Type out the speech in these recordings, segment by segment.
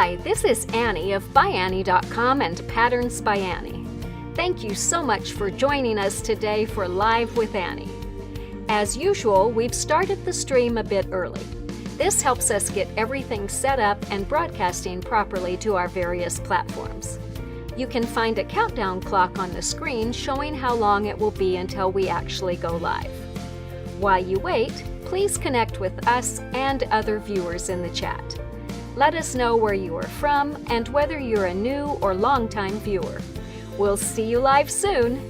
Hi, this is Annie of ByAnnie.com and Patterns by Annie. Thank you so much for joining us today for Live with Annie. As usual, we've started the stream a bit early. This helps us get everything set up and broadcasting properly to our various platforms. You can find a countdown clock on the screen showing how long it will be until we actually go live. While you wait, please connect with us and other viewers in the chat. Let us know where you are from and whether you're a new or longtime viewer. We'll see you live soon!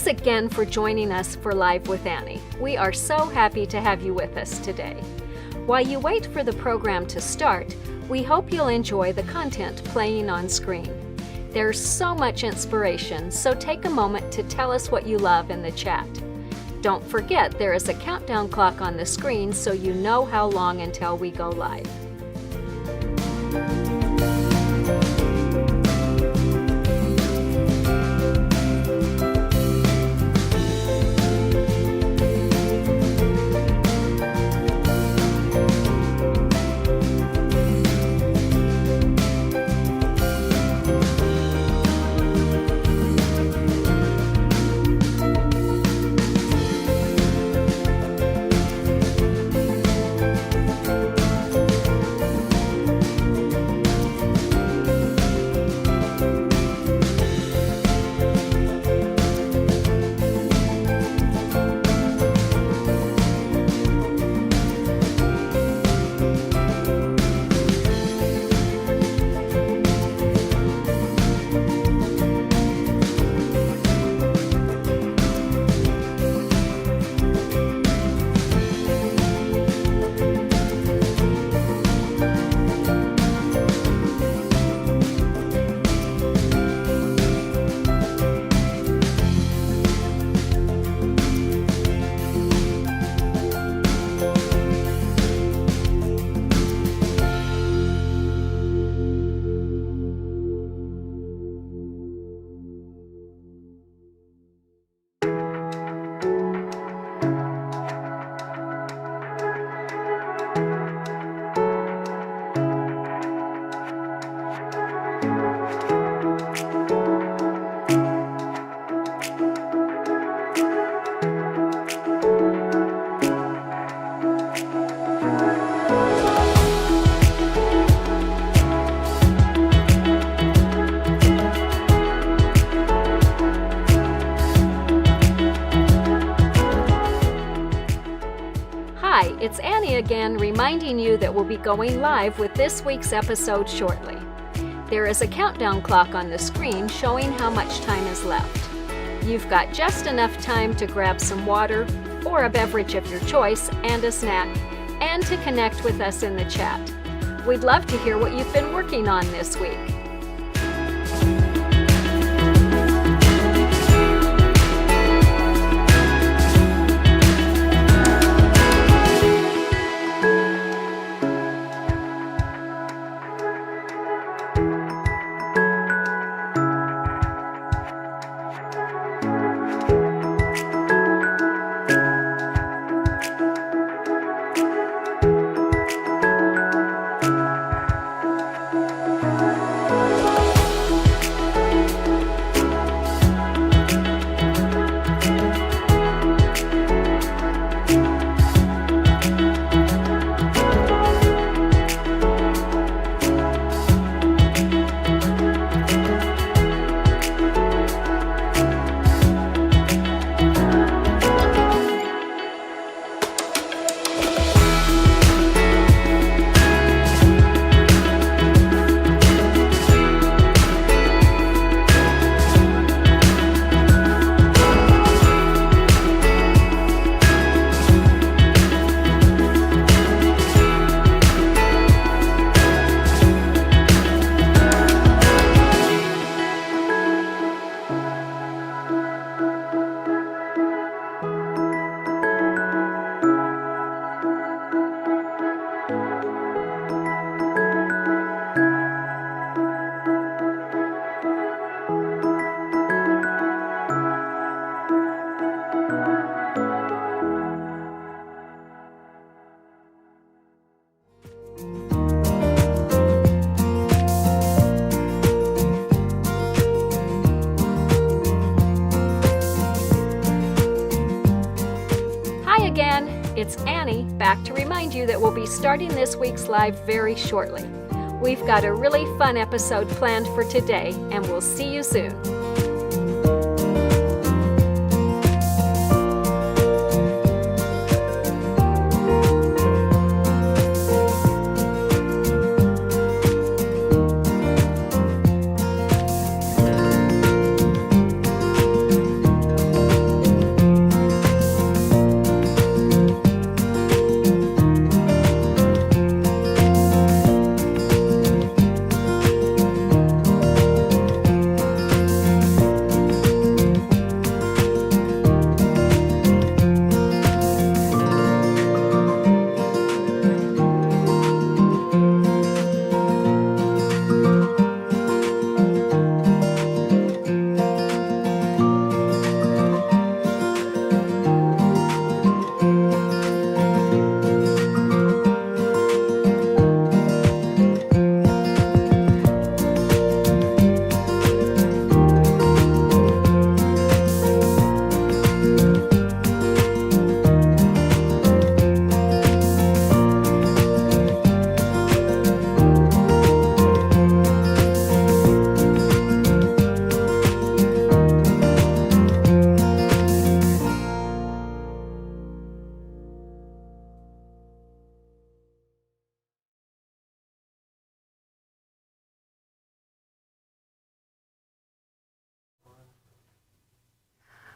Thanks again for joining us for Live with Annie. We are so happy to have you with us today. While you wait for the program to start, we hope you'll enjoy the content playing on screen. There's so much inspiration, so take a moment to tell us what you love in the chat. Don't forget there is a countdown clock on the screen so you know how long until we go live. Annie again, reminding you that we'll be going live with this week's episode shortly. There is a countdown clock on the screen showing how much time is left. You've got just enough time to grab some water or a beverage of your choice and a snack, and to connect with us in the chat. We'd love to hear what you've been working on this week. It's Annie, back to remind you that we'll be starting this week's live very shortly. We've got a really fun episode planned for today, and we'll see you soon.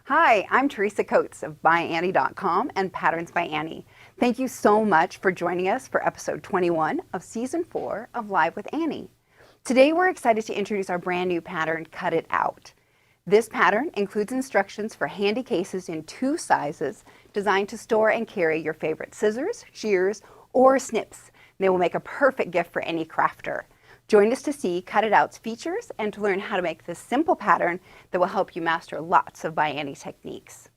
Hi, I'm Teresa Coates of ByAnnie.com and Patterns by Annie. Thank you so much for joining us for episode 21 of season 4 of Live with Annie. Today we're excited to introduce our brand new pattern, Cut It Out. This pattern includes instructions for handy cases in 2 sizes designed to store and carry your favorite scissors, shears, or snips. They will make a perfect gift for any crafter. Join us to see Cut It Out's features and to learn how to make this simple pattern that will help you master lots of ByAnnie techniques.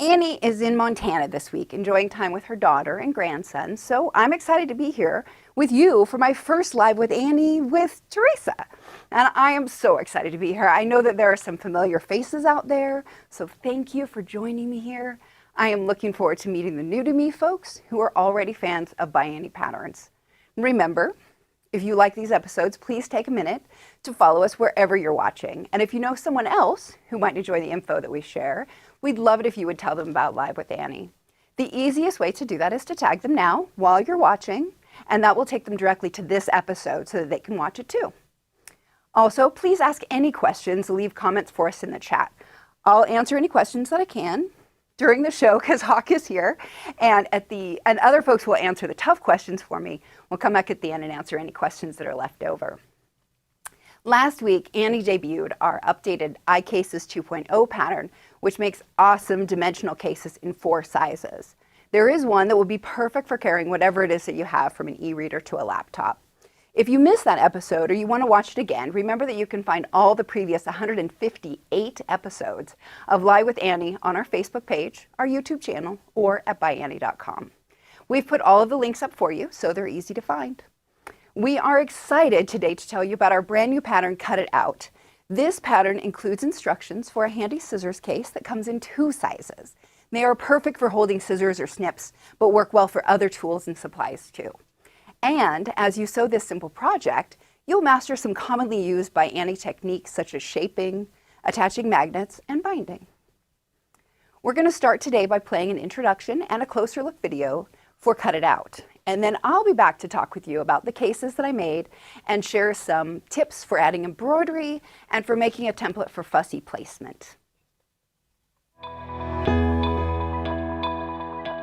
Annie is in Montana this week, enjoying time with her daughter and grandson, so I'm excited to be here with you for my first Live with Annie with Teresa. And I am so excited to be here. I know that there are some familiar faces out there, so thank you for joining me here. I am looking forward to meeting the new to me folks who are already fans of ByAnnie patterns. Remember, if you like these episodes, please take a minute to follow us wherever you're watching. And if you know someone else who might enjoy the info that we share, we'd love it if you would tell them about Live with Annie. The easiest way to do that is to tag them now while you're watching, and that will take them directly to this episode so that they can watch it too. Also, please ask any questions, leave comments for us in the chat. I'll answer any questions that I can during the show because Hawke is here, and other folks will answer the tough questions for me. We'll come back at the end and answer any questions that are left over. Last week, Annie debuted our updated iCases 2.0 pattern, which makes awesome dimensional cases in 4 sizes. There is one that will be perfect for carrying whatever it is that you have, from an e-reader to a laptop. If you missed that episode or you want to watch it again, remember that you can find all the previous 158 episodes of Live with Annie on our Facebook page, our YouTube channel, or at ByAnnie.com. We've put all of the links up for you, so they're easy to find. We are excited today to tell you about our brand new pattern, Cut It Out. This pattern includes instructions for a handy scissors case that comes in 2 sizes. They are perfect for holding scissors or snips, but work well for other tools and supplies too. And as you sew this simple project, you'll master some commonly used ByAnnie techniques such as shaping, attaching magnets, and binding. We're going to start today by playing an introduction and a closer look video for Cut It Out. And then I'll be back to talk with you about the cases that I made and share some tips for adding embroidery and for making a template for fussy placement.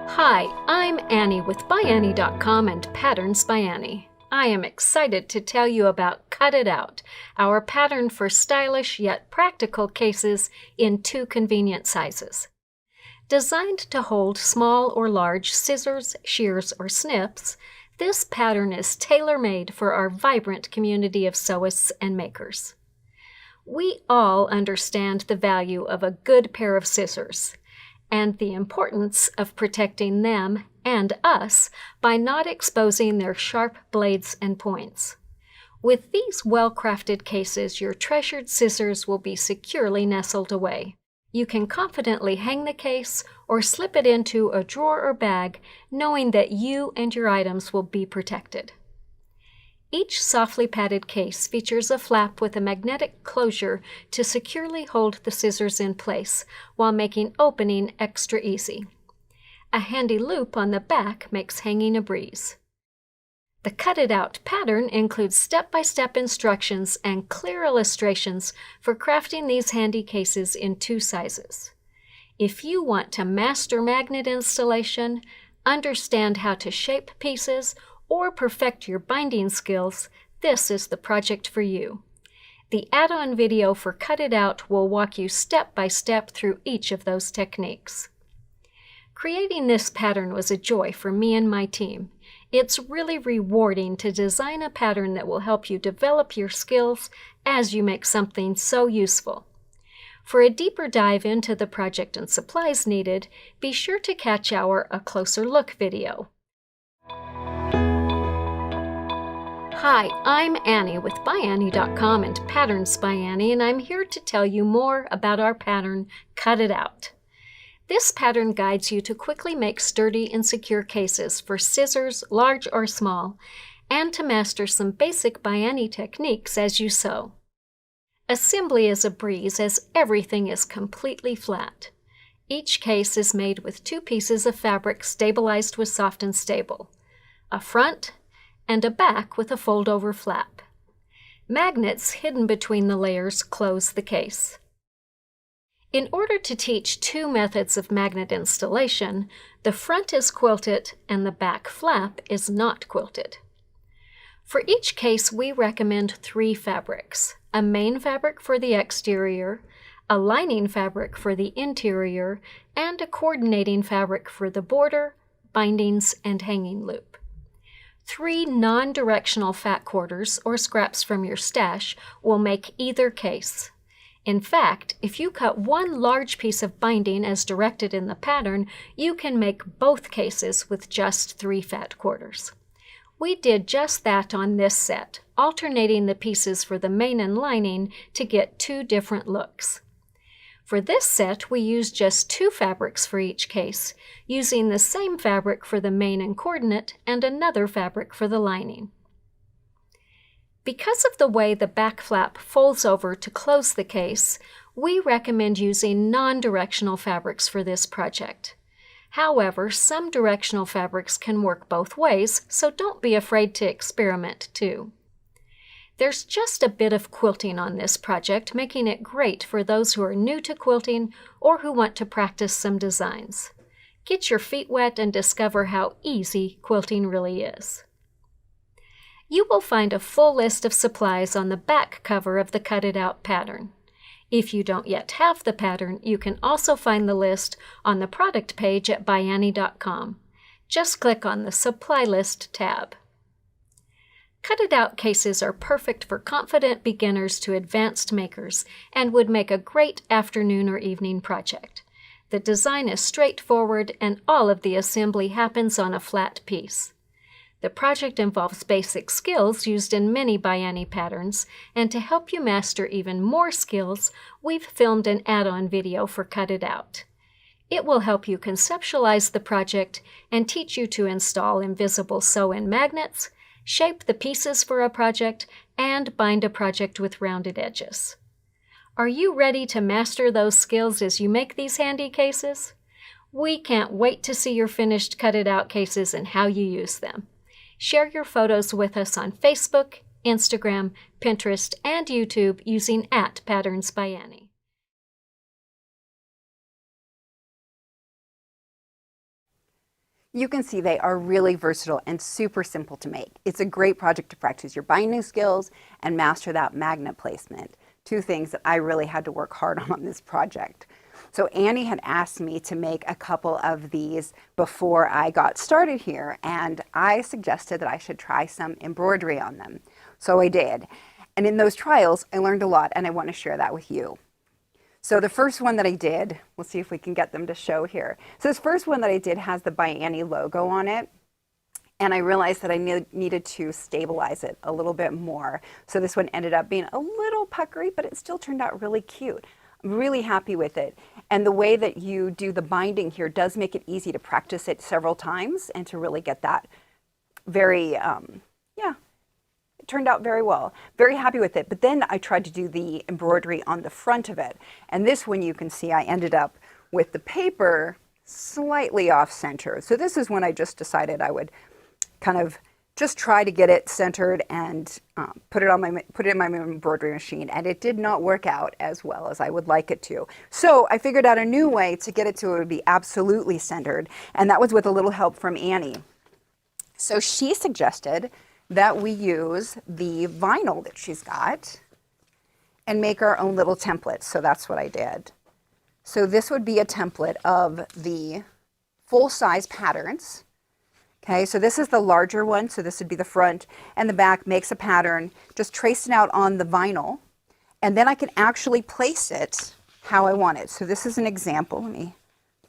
Hi, I'm Annie with ByAnnie.com and Patterns by Annie. I am excited to tell you about Cut It Out, our pattern for stylish yet practical cases in 2 convenient sizes. Designed to hold small or large scissors, shears, or snips, this pattern is tailor-made for our vibrant community of sewists and makers. We all understand the value of a good pair of scissors and the importance of protecting them and us by not exposing their sharp blades and points. With these well-crafted cases, your treasured scissors will be securely nestled away. You can confidently hang the case or slip it into a drawer or bag, knowing that you and your items will be protected. Each softly padded case features a flap with a magnetic closure to securely hold the scissors in place while making opening extra easy. A handy loop on the back makes hanging a breeze. The Cut It Out pattern includes step-by-step instructions and clear illustrations for crafting these handy cases in 2 sizes. If you want to master magnet installation, understand how to shape pieces, or perfect your binding skills, this is the project for you. The add-on video for Cut It Out will walk you step by step through each of those techniques. Creating this pattern was a joy for me and my team. It's really rewarding to design a pattern that will help you develop your skills as you make something so useful. For a deeper dive into the project and supplies needed, be sure to catch our A Closer Look video. Hi, I'm Annie with ByAnnie.com and Patterns by Annie, and I'm here to tell you more about our pattern, Cut It Out. This pattern guides you to quickly make sturdy and secure cases for scissors, large or small, and to master some basic ByAnnie techniques as you sew. Assembly is a breeze as everything is completely flat. Each case is made with 2 pieces of fabric stabilized with Soft and Stable, a front and a back with a fold-over flap. Magnets hidden between the layers close the case. In order to teach 2 methods of magnet installation, the front is quilted and the back flap is not quilted. For each case, we recommend 3 fabrics: a main fabric for the exterior, a lining fabric for the interior, and a coordinating fabric for the border, bindings, and hanging loop. 3 non-directional fat quarters or scraps from your stash will make either case. In fact, if you cut 1 large piece of binding as directed in the pattern, you can make both cases with just 3 fat quarters. We did just that on this set, alternating the pieces for the main and lining to get 2 different looks. For this set, we used just 2 fabrics for each case, using the same fabric for the main and coordinate and another fabric for the lining. Because of the way the back flap folds over to close the case, we recommend using non-directional fabrics for this project. However, some directional fabrics can work both ways, so don't be afraid to experiment too. There's just a bit of quilting on this project, making it great for those who are new to quilting or who want to practice some designs. Get your feet wet and discover how easy quilting really is. You will find a full list of supplies on the back cover of the Cut It Out pattern. If you don't yet have the pattern, you can also find the list on the product page at ByAnnie.com. Just click on the Supply List tab. Cut It Out cases are perfect for confident beginners to advanced makers and would make a great afternoon or evening project. The design is straightforward and all of the assembly happens on a flat piece. The project involves basic skills used in many ByAnnie patterns, and to help you master even more skills, we've filmed an add-on video for Cut It Out. It will help you conceptualize the project and teach you to install invisible sew-in magnets, shape the pieces for a project, and bind a project with rounded edges. Are you ready to master those skills as you make these handy cases? We can't wait to see your finished Cut It Out cases and how you use them. Share your photos with us on Facebook, Instagram, Pinterest, and YouTube using @PatternsByAnnie. You can see they are really versatile and super simple to make. It's a great project to practice your binding skills and master that magnet placement. Two things that I really had to work hard on this project. So Annie had asked me to make a couple of these before I got started here, and I suggested that I should try some embroidery on them. So I did. And in those trials, I learned a lot, and I want to share that with you. So the first one that I did, we'll see if we can get them to show here. So this first one that I did has the ByAnnie logo on it. And I realized that I needed to stabilize it a little bit more. So this one ended up being a little puckery, but it still turned out really cute. I'm really happy with it. And the way that you do the binding here does make it easy to practice it several times and to really get that very, it turned out very well. Very happy with it. But then I tried to do the embroidery on the front of it. And this one you can see I ended up with the paper slightly off center. So this is when I just decided I would kind of just try to get it centered and put it in my embroidery machine, and it did not work out as well as I would like it to. So I figured out a new way to get it to it would be absolutely centered, and that was with a little help from Annie. So she suggested that we use the vinyl that she's got and make our own little template. So that's what I did. So this would be a template of the full-size patterns. Okay, so this is the larger one, so this would be the front, and the back makes a pattern, just trace it out on the vinyl, and then I can actually place it how I want it. So this is an example. Let me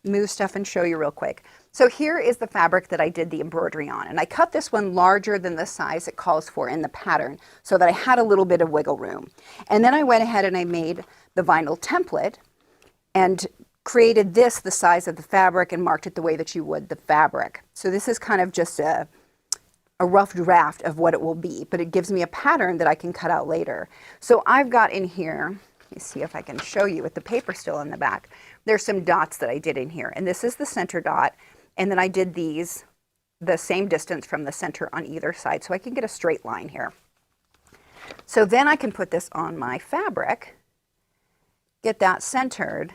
move stuff and show you real quick. So here is the fabric that I did the embroidery on, and I cut this one larger than the size it calls for in the pattern so that I had a little bit of wiggle room. And then I went ahead and I made the vinyl template and created this the size of the fabric and marked it the way that you would the fabric. So this is kind of just a rough draft of what it will be, but it gives me a pattern that I can cut out later. So I've got in here, let me see if I can show you with the paper still in the back, there's some dots that I did in here, and this is the center dot, and then I did these the same distance from the center on either side so I can get a straight line here. So then I can put this on my fabric, get that centered,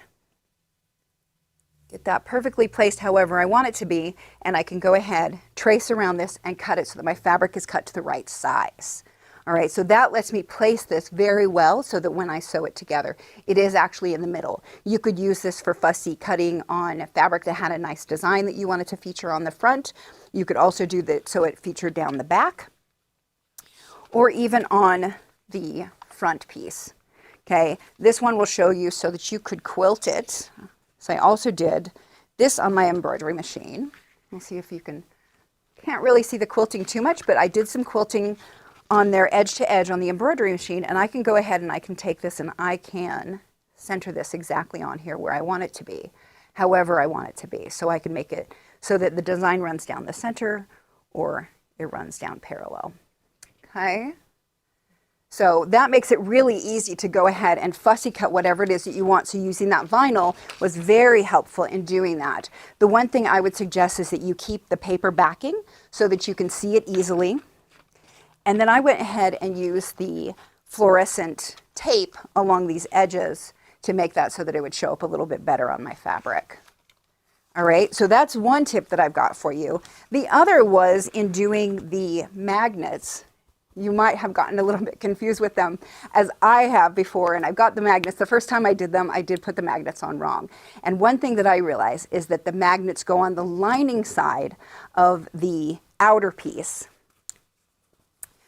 get that perfectly placed however I want it to be, and I can go ahead, trace around this, and cut it so that my fabric is cut to the right size. All right, so that lets me place this very well so that when I sew it together, it is actually in the middle. You could use this for fussy cutting on a fabric that had a nice design that you wanted to feature on the front. You could also do that so it featured down the back, or even on the front piece. Okay, this one will show you so that you could quilt it. So I also did this on my embroidery machine. We'll see if you can't really see the quilting too much, but I did some quilting on there edge to edge on the embroidery machine, and I can go ahead and I can take this and I can center this exactly on here where I want it to be, however I want it to be. So I can make it so that the design runs down the center or it runs down parallel. Okay. So that makes it really easy to go ahead and fussy cut whatever it is that you want. So using that vinyl was very helpful in doing that. The one thing I would suggest is that you keep the paper backing so that you can see it easily. And then I went ahead and used the fluorescent tape along these edges to make that so that it would show up a little bit better on my fabric. All right, so that's one tip that I've got for you. The other was in doing the magnets. You might have gotten a little bit confused with them, as I have before, and I've got the magnets. The first time I did them, I did put the magnets on wrong. And one thing that I realized is that the magnets go on the lining side of the outer piece.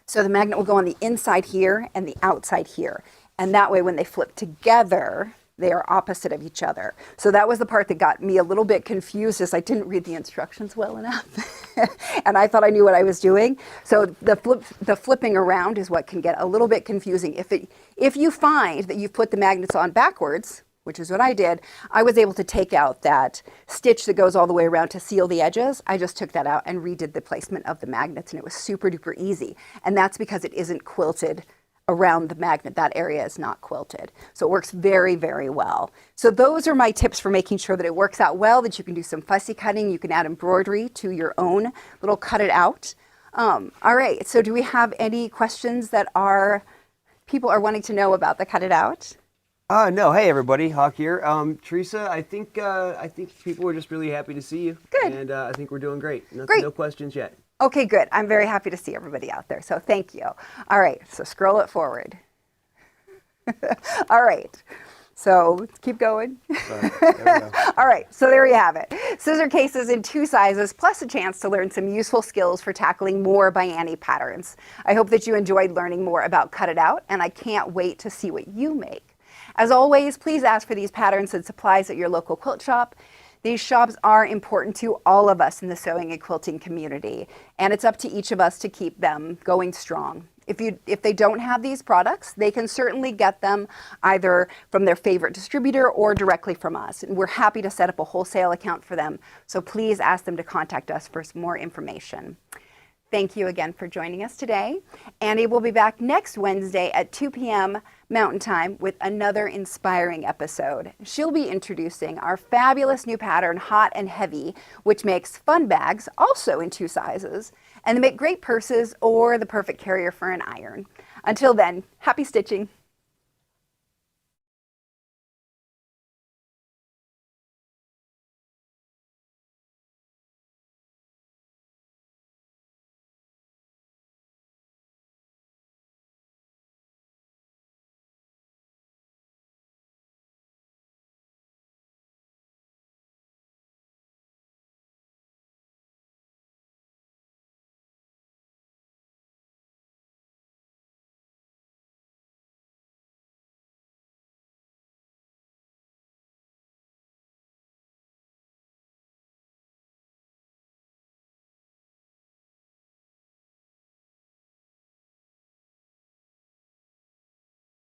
So the magnet will go on the inside here and the outside here. And that way when they flip together, they are opposite of each other. So that was the part that got me a little bit confused, as I didn't read the instructions well enough. And I thought I knew what I was doing. So the flipping around is what can get a little bit confusing. If you find that you've put the magnets on backwards, which is what I did, I was able to take out that stitch that goes all the way around to seal the edges. I just took that out and redid the placement of the magnets, and it was super duper easy. And that's because it isn't quilted around the magnet. That area is not quilted. So it works very, very well. So those are my tips for making sure that it works out well, that you can do some fussy cutting. You can add embroidery to your own little cut it out. All right, so do we have any questions that people are wanting to know about the cut it out? No. Hey, everybody. Hawke here. Teresa, I think people are just really happy to see you. Good. And I think we're doing great. Great. No questions yet. Okay, good. I'm very happy to see everybody out there. So thank you. All right, so scroll it forward. All right. So keep going. There we go. All right, so there you have it. Scissor cases in 2 sizes, plus a chance to learn some useful skills for tackling more ByAnnie patterns. I hope that you enjoyed learning more about Cut It Out, and I can't wait to see what you make. As always, please ask for these patterns and supplies at your local quilt shop. These shops are important to all of us in the sewing and quilting community, and it's up to each of us to keep them going strong. If they don't have these products, they can certainly get them either from their favorite distributor or directly from us. And we're happy to set up a wholesale account for them, so please ask them to contact us for some more information. Thank you again for joining us today. Annie will be back next Wednesday at 2 p.m. Mountain Time with another inspiring episode. She'll be introducing our fabulous new pattern, Hot and Heavy, which makes fun bags, also in 2 sizes, and they make great purses or the perfect carrier for an iron. Until then, happy stitching.